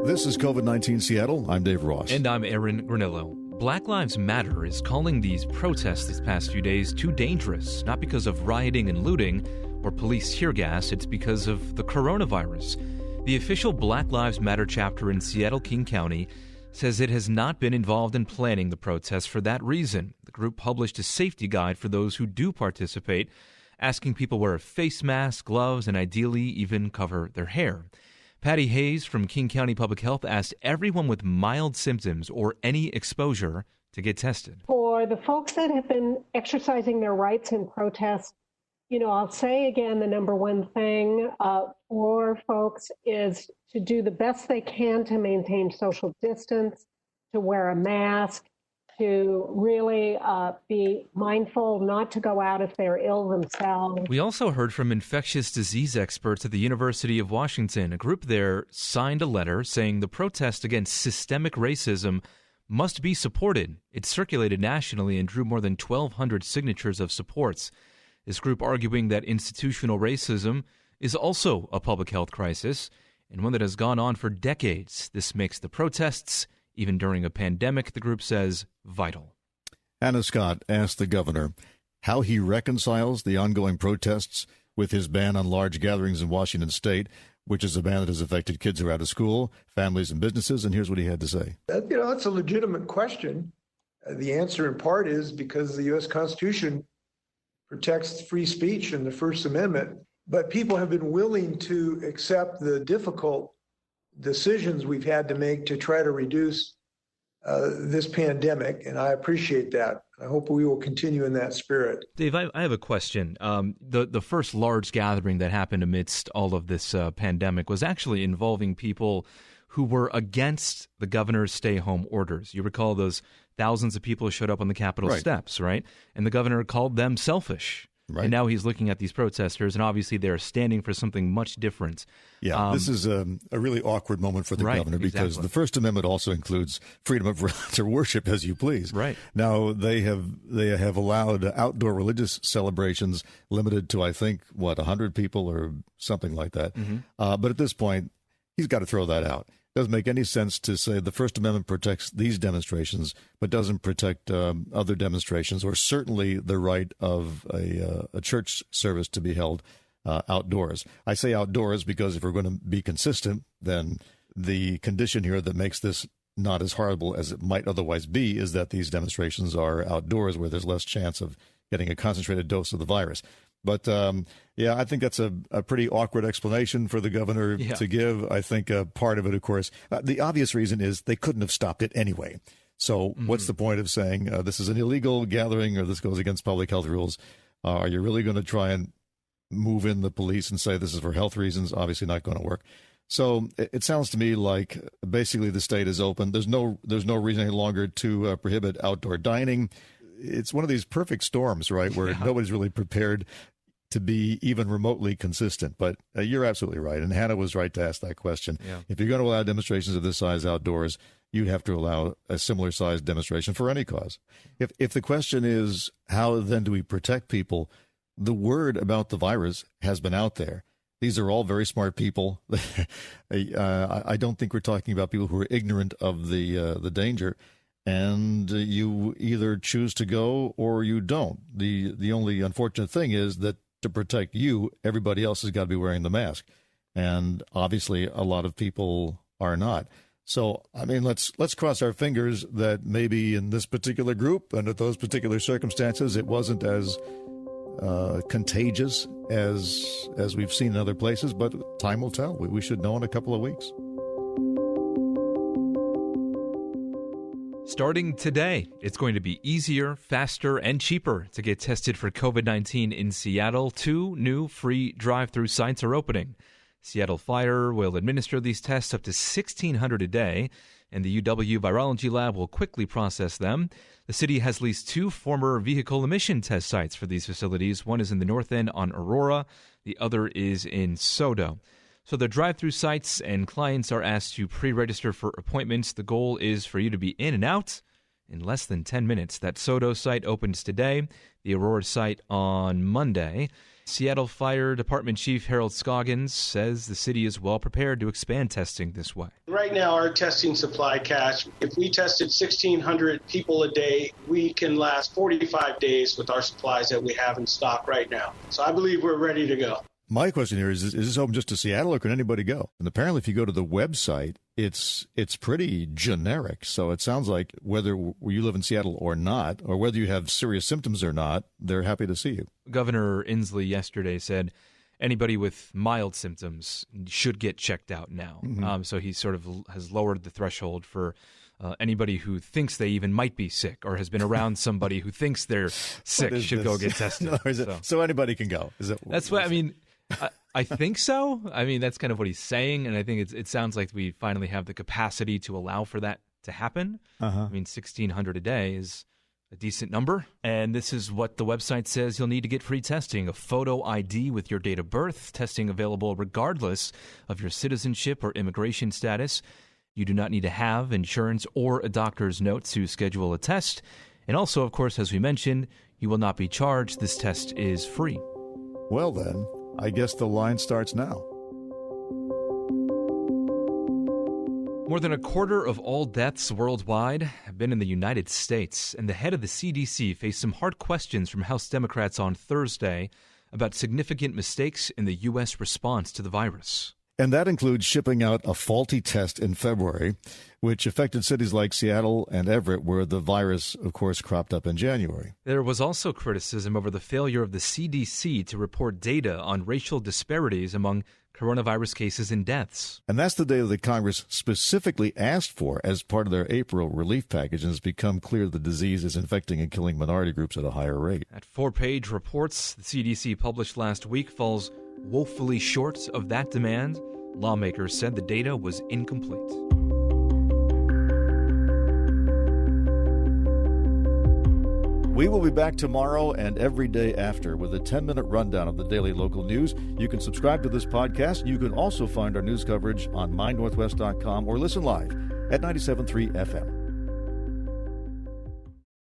This is COVID-19 Seattle. I'm Dave Ross. And I'm Aaron Granillo. Black Lives Matter is calling these protests this past few days too dangerous, not because of rioting and looting or police tear gas, it's because of the coronavirus. The official Black Lives Matter chapter in Seattle King County says it has not been involved in planning the protests for that reason. The group published a safety guide for those who do participate, asking people wear a face mask, gloves, and ideally even cover their hair. Patty Hayes from King County Public Health asked everyone with mild symptoms or any exposure to get tested. For the folks that have been exercising their rights in protest, I'll say again, the number one thing for folks is to do the best they can to maintain social distance, to wear a mask, to really be mindful not to go out if they're ill themselves. We also heard from infectious disease experts at the University of Washington. A group there signed a letter saying the protest against systemic racism must be supported. It circulated nationally and drew more than 1,200 signatures of supports. This group arguing that institutional racism is also a public health crisis and one that has gone on for decades. This makes the protests, even during a pandemic, the group says, vital. Anna Scott asked the governor how he reconciles the ongoing protests with his ban on large gatherings in Washington state, which is a ban that has affected kids who are out of school, families, and businesses. And here's what he had to say. That's a legitimate question. The answer in part is because the U.S. Constitution protects free speech and the First Amendment, but people have been willing to accept the difficult decisions we've had to make to try to reduce this pandemic, and I appreciate that. I hope we will continue in that spirit. Dave, I have a question. The first large gathering that happened amidst all of this pandemic was actually involving people who were against the governor's stay-home orders. You recall those thousands of people who showed up on the Capitol steps, right? And the governor called them selfish. Right. And now he's looking at these protesters, and obviously they're standing for something much different. Yeah, this is a really awkward moment for the governor because the First Amendment also includes freedom to worship as you please. Right. Now, they have allowed outdoor religious celebrations limited to, I think, 100 people or something like that. Mm-hmm. But at this point, he's got to throw that out. It doesn't make any sense to say the First Amendment protects these demonstrations, but doesn't protect other demonstrations, or certainly the right of a church service to be held outdoors. I say outdoors because if we're going to be consistent, then the condition here that makes this not as horrible as it might otherwise be is that these demonstrations are outdoors where there's less chance of getting a concentrated dose of the virus. But, I think that's a pretty awkward explanation for the governor to give. I think part of it, of course, the obvious reason is they couldn't have stopped it anyway. So what's the point of saying this is an illegal gathering or this goes against public health rules? Are you really going to try and move in the police and say this is for health reasons? Obviously not going to work. So it sounds to me like basically the state is open. There's no reason any longer to prohibit outdoor dining. It's one of these perfect storms, right, where nobody's really prepared to be even remotely consistent. But you're absolutely right. And Hannah was right to ask that question. Yeah. If you're going to allow demonstrations of this size outdoors, you'd have to allow a similar sized demonstration for any cause. If the question is, how then do we protect people? The word about the virus has been out there. These are all very smart people. I don't think we're talking about people who are ignorant of the danger. And you either choose to go or you don't. The only unfortunate thing is that to protect you, everybody else has got to be wearing the mask. And obviously a lot of people are not. So, I mean, let's cross our fingers that maybe in this particular group and at those particular circumstances, it wasn't as contagious as we've seen in other places. But time will tell. We should know in a couple of weeks. Starting today, it's going to be easier, faster, and cheaper to get tested for COVID-19 in Seattle. 2 new free drive-through sites are opening. Seattle Fire will administer these tests up to 1,600 a day, and the UW Virology Lab will quickly process them. The city has leased 2 former vehicle emission test sites for these facilities. One is in the north end on Aurora. The other is in SODO. So the drive-through sites and clients are asked to pre-register for appointments. The goal is for you to be in and out in less than 10 minutes. That SODO site opens today, the Aurora site on Monday. Seattle Fire Department Chief Harold Scoggins says the city is well prepared to expand testing this way. Right now, our testing supply cache, if we tested 1,600 people a day, we can last 45 days with our supplies that we have in stock right now. So I believe we're ready to go. My question here is this open just to Seattle, or can anybody go? And apparently, if you go to the website, it's pretty generic. So it sounds like whether you live in Seattle or not, or whether you have serious symptoms or not, they're happy to see you. Governor Inslee yesterday said anybody with mild symptoms should get checked out now. Mm-hmm. So he sort of has lowered the threshold for anybody who thinks they even might be sick or has been around somebody who thinks they're sick should go get tested. So anybody can go. That's what I mean. I think so. I mean, that's kind of what he's saying, and I think it sounds like we finally have the capacity to allow for that to happen. I mean, 1,600 a day is a decent number, and this is what the website says you'll need to get free testing: a photo ID with your date of birth, testing available regardless of your citizenship or immigration status. You do not need to have insurance or a doctor's note to schedule a test, and also, of course, as we mentioned, you will not be charged. This test is free. Well, then, I guess the line starts now. More than a quarter of all deaths worldwide have been in the United States, and the head of the CDC faced some hard questions from House Democrats on Thursday about significant mistakes in the U.S. response to the virus. And that includes shipping out a faulty test in February, which affected cities like Seattle and Everett, where the virus, of course, cropped up in January. There was also criticism over the failure of the CDC to report data on racial disparities among coronavirus cases and deaths. And that's the data that Congress specifically asked for as part of their April relief package, and it's become clear the disease is infecting and killing minority groups at a higher rate. That 4-page reports the CDC published last week falls woefully short of that demand. Lawmakers said the data was incomplete. We will be back tomorrow and every day after with a 10-minute rundown of the daily local news. You can subscribe to this podcast. You can also find our news coverage on mynorthwest.com or listen live at 97.3 FM.